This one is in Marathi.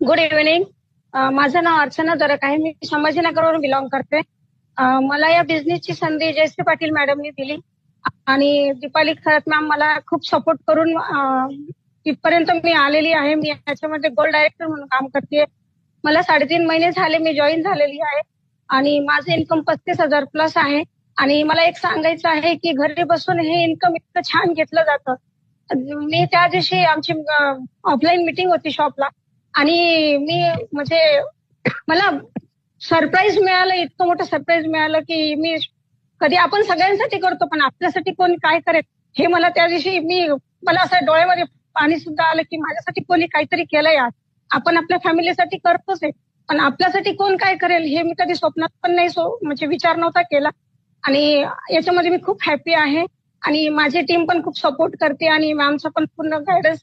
Good evening. माझं नाव अर्चना जरक आहे. मी संभाजीनगरवरून बिलॉंग करते. मला या बिझनेसची संधी जयश्री पाटील मॅडमनी दिली आणि दीपाली खरत मॅम मला खूप सपोर्ट करून इथपर्यंत मी आलेली आहे. मी याच्यामध्ये गोल्ड डायरेक्टर म्हणून काम करते. मला 3.5 महिने झाले मी जॉईन झालेली आहे आणि माझं इन्कम 35,000 प्लस आहे. आणि मला एक सांगायचं आहे की घरी बसून हे इन्कम इतकं छान घेतलं जातं. मी त्या दिवशी आमची ऑफलाईन मीटिंग होती शॉपला आणि मी म्हणजे मला सरप्राईज मिळालं, इतकं मोठं सरप्राईज मिळालं की मी कधी आपण सगळ्यांसाठी करतो पण आपल्यासाठी कोण काय करेल हे मला त्या दिवशी मला असं डोळ्यामध्ये पाणी सुद्धा आलं की माझ्यासाठी कोणी काहीतरी केलंय आज. आपण आपल्या फॅमिलीसाठी करतोच आहे पण आपल्यासाठी कोण काय करेल हे मी कधी स्वप्नात पण नाही म्हणजे विचार नव्हता केला. आणि याच्यामध्ये मी खूप हॅपी आहे आणि माझी टीम पण खूप सपोर्ट करते आणि मॅमचा पण पूर्ण गायडन्स